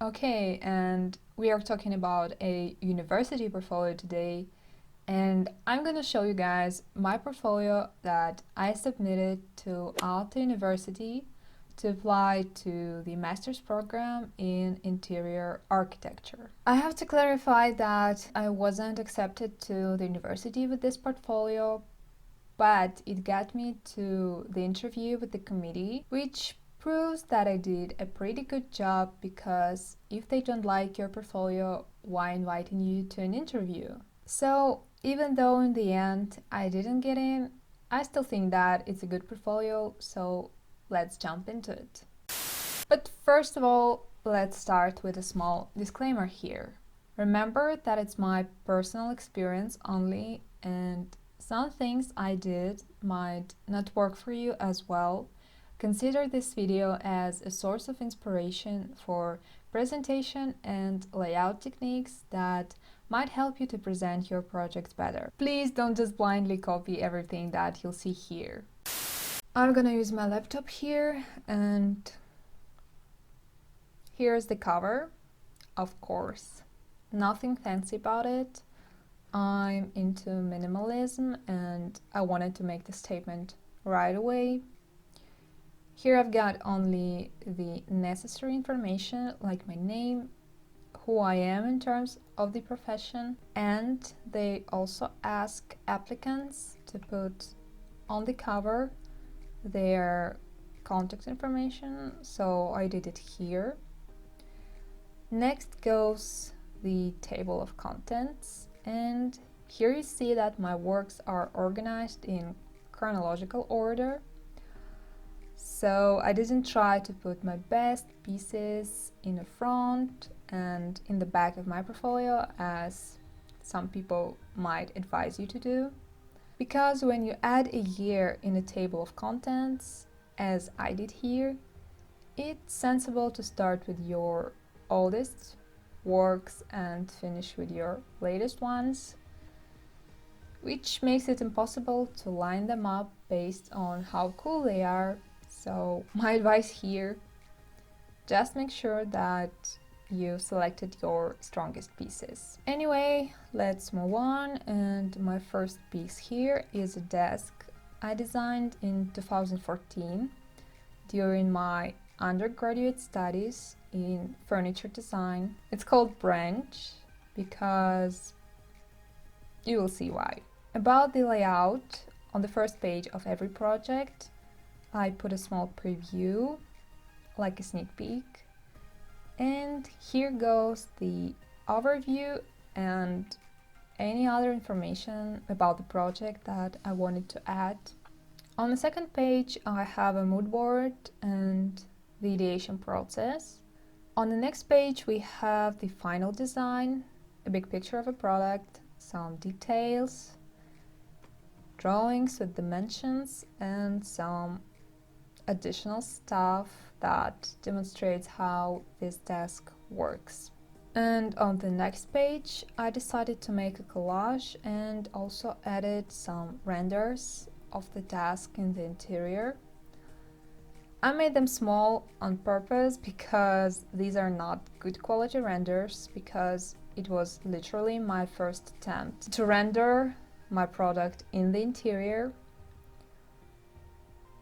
Okay, and we are talking about a university portfolio today, and I'm gonna show you guys my portfolio that I submitted to Aalto University to apply to the master's program in interior architecture. I have to clarify that I wasn't accepted to the university with this portfolio, but it got me to the interview with the committee, which proves that I did a pretty good job, because if they don't like your portfolio, why inviting you to an interview? So even though in the end I didn't get in, I still think that it's a good portfolio, so let's jump into it. But first of all, let's start with a small disclaimer here. Remember that it's my personal experience only, and some things I did might not work for you as well. Consider this video as a source of inspiration for presentation and layout techniques that might help you to present your projects better. Please don't just blindly copy everything that you'll see here. I'm gonna use my laptop here, and here's the cover. Of course, nothing fancy about it. I'm into minimalism and I wanted to make the statement right away. Here I've got only the necessary information, like my name, who I am in terms of the profession, and they also ask applicants to put on the cover their contact information, so I did it here. Next goes the table of contents, and here you see that my works are organized in chronological order. So I didn't try to put my best pieces in the front and in the back of my portfolio, as some people might advise you to do. Because when you add a year in a table of contents, as I did here, it's sensible to start with your oldest works and finish with your latest ones, which makes it impossible to line them up based on how cool they are. So my advice here, just make sure that you selected your strongest pieces. Anyway, let's move on, and my first piece here is a desk I designed in 2014 during my undergraduate studies in furniture design. It's called Branch because you will see why. About the layout, on the first page of every project, I put a small preview, like a sneak peek. And here goes the overview and any other information about the project that I wanted to add. On the second page, I have a mood board and the ideation process. On the next page, we have the final design, a big picture of a product, some details, drawings with dimensions, and some additional stuff that demonstrates how this desk works. And on the next page, I decided to make a collage and also added some renders of the desk in the interior. I made them small on purpose because these are not good quality renders, because it was literally my first attempt to render my product in the interior.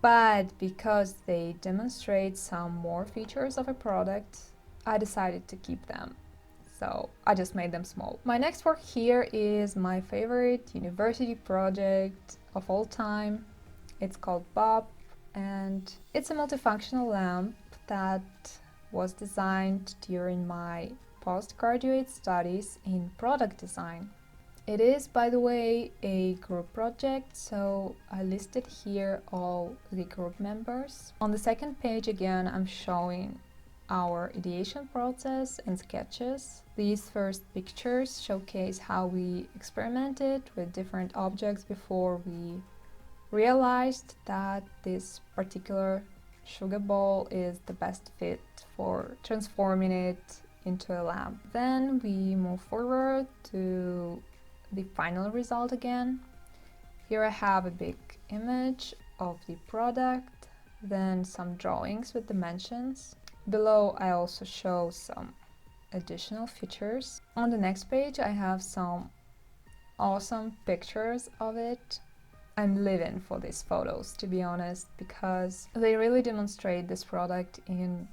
But because they demonstrate some more features of a product, I decided to keep them. So I just made them small. My next work here is my favorite university project of all time. It's called Bob, and it's a multifunctional lamp that was designed during my postgraduate studies in product design. It is, by the way, a group project, so I listed here all the group members. On the second page, again, I'm showing our ideation process and sketches. These first pictures showcase how we experimented with different objects before we realized that this particular sugar bowl is the best fit for transforming it into a lamp. Then we move forward to the final result again. Here I have a big image of the product, then some drawings with dimensions. Below I also show some additional features. On the next page, I have some awesome pictures of it. I'm living for these photos, to be honest, because they really demonstrate this product in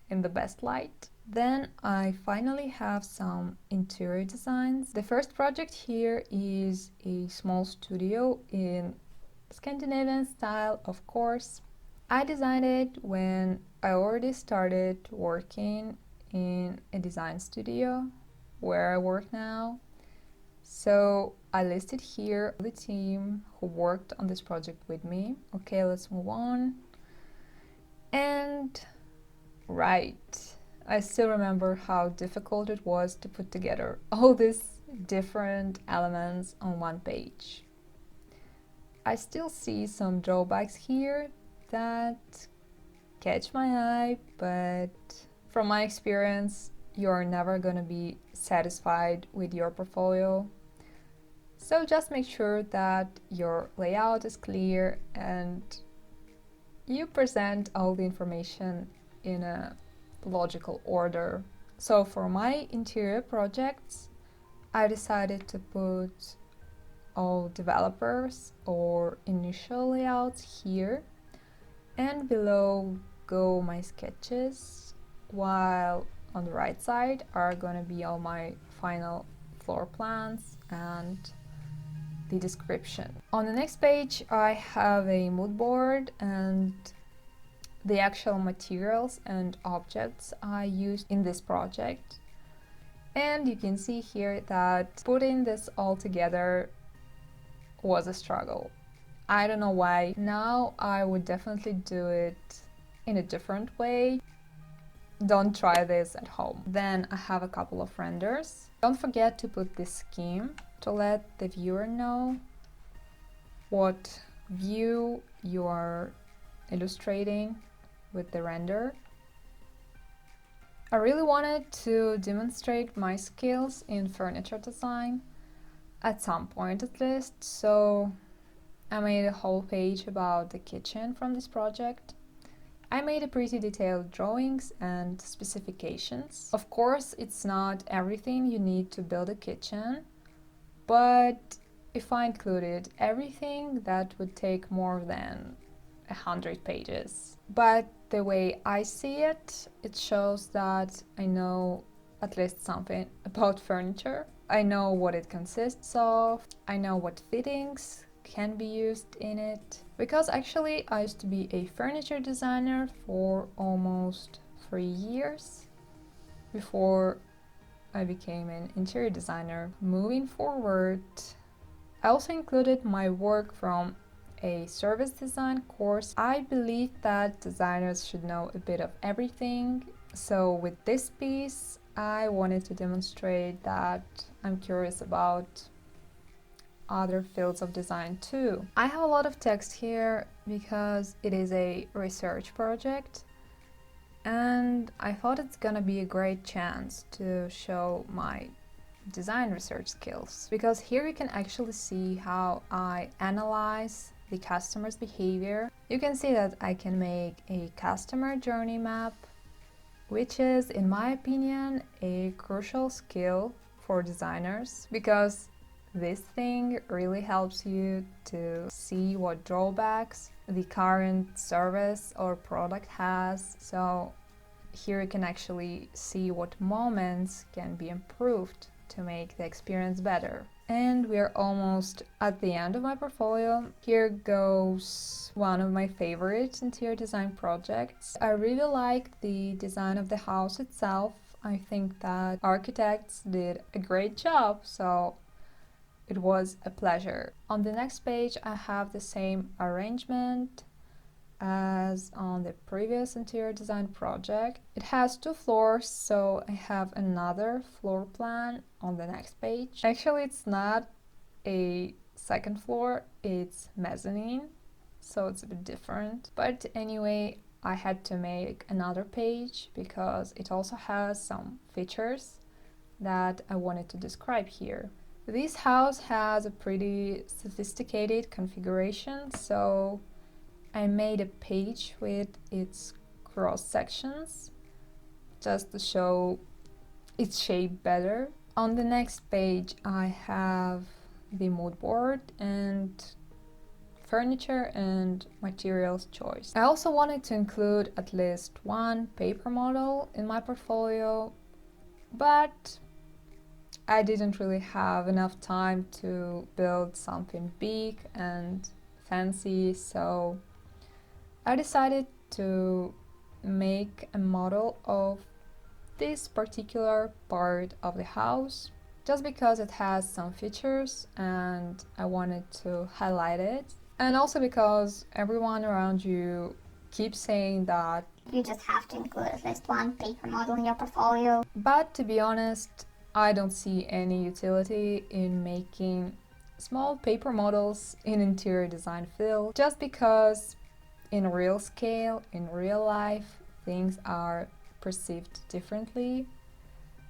the best light. Then I finally have some interior designs. The first project here is a small studio in Scandinavian style, of course. I designed it when I already started working in a design studio where I work now. So I listed here the team who worked on this project with me. Okay, let's move on. And right, I still remember how difficult it was to put together all these different elements on one page. I still see some drawbacks here that catch my eye, but from my experience, you're never gonna be satisfied with your portfolio. So just make sure that your layout is clear and you present all the information in a logical order. So for my interior projects, I decided to put all developers or initial layouts here, and below go my sketches, while on the right side are gonna be all my final floor plans and the description. On the next page, I have a mood board and the actual materials and objects I used in this project. And you can see here that putting this all together was a struggle. I don't know why. Now I would definitely do it in a different way. Don't try this at home. Then I have a couple of renders. Don't forget to put this scheme to let the viewer know what view you are illustrating with the render. I really wanted to demonstrate my skills in furniture design at some point at least, so I made a whole page about the kitchen from this project. I made a pretty detailed drawings and specifications. Of course, it's not everything you need to build a kitchen, but if I included everything, that would take more than 100 pages. But the way I see it, it shows that I know at least something about furniture. I know what it consists of, I know what fittings can be used in it. Because actually I used to be a furniture designer for almost 3 years before I became an interior designer. Moving forward, I also included my work from a service design course. I believe that designers should know a bit of everything. So with this piece, I wanted to demonstrate that I'm curious about other fields of design too. I have a lot of text here because it is a research project, and I thought it's gonna be a great chance to show my design research skills, because here you can actually see how I analyze the customer's behavior. You can see that I can make a customer journey map, which is, in my opinion, a crucial skill for designers, because this thing really helps you to see what drawbacks the current service or product has. So here you can actually see what moments can be improved to make the experience better. And we're almost at the end of my portfolio. Here goes one of my favorite interior design projects. I really like the design of the house itself. I think that architects did a great job, so it was a pleasure. On the next page, I have the same arrangement as on the previous interior design project. It has 2 floors, so I have another floor plan on the next page. Actually, it's not a second floor, it's mezzanine, so it's a bit different. But anyway, I had to make another page because it also has some features that I wanted to describe here. This house has a pretty sophisticated configuration, so I made a page with its cross sections just to show its shape better. On the next page I have the mood board and furniture and materials choice. I also wanted to include at least one paper model in my portfolio, but I didn't really have enough time to build something big and fancy, so I decided to make a model of this particular part of the house just because it has some features and I wanted to highlight it, and also because everyone around you keeps saying that you just have to include at least one paper model in your portfolio. But to be honest, I don't see any utility in making small paper models in interior design field, just because in real scale, in real life, things are perceived differently.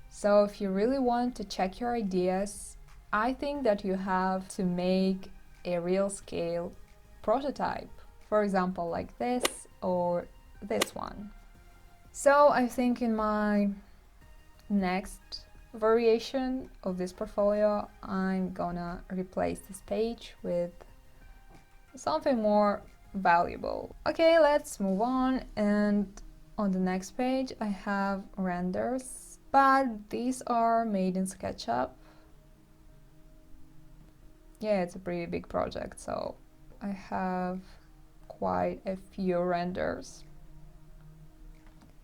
So if you really want to check your ideas, I think that you have to make a real scale prototype. For example, like this or this one. So I think in my next variation of this portfolio, I'm gonna replace this page with something more valuable. Okay, let's move on, and on the next page I have renders, but these are made in SketchUp. Yeah, it's a pretty big project, so I have quite a few renders.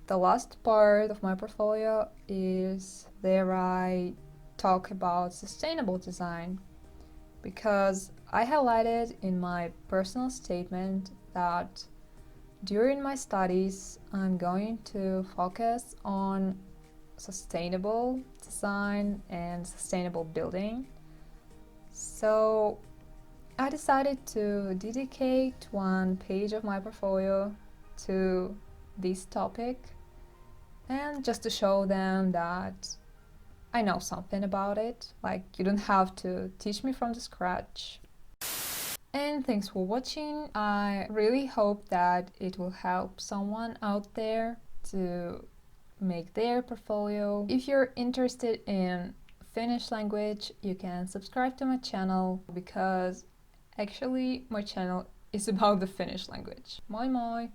The last part of my portfolio is there I talk about sustainable design, because I highlighted in my personal statement that during my studies I'm going to focus on sustainable design and sustainable building. So I decided to dedicate one page of my portfolio to this topic, and just to show them that I know something about it. Like, you don't have to teach me from the scratch. And thanks for watching. I really hope that it will help someone out there to make their portfolio. If you're interested in Finnish language, you can subscribe to my channel, because actually my channel is about the Finnish language. Moi moi!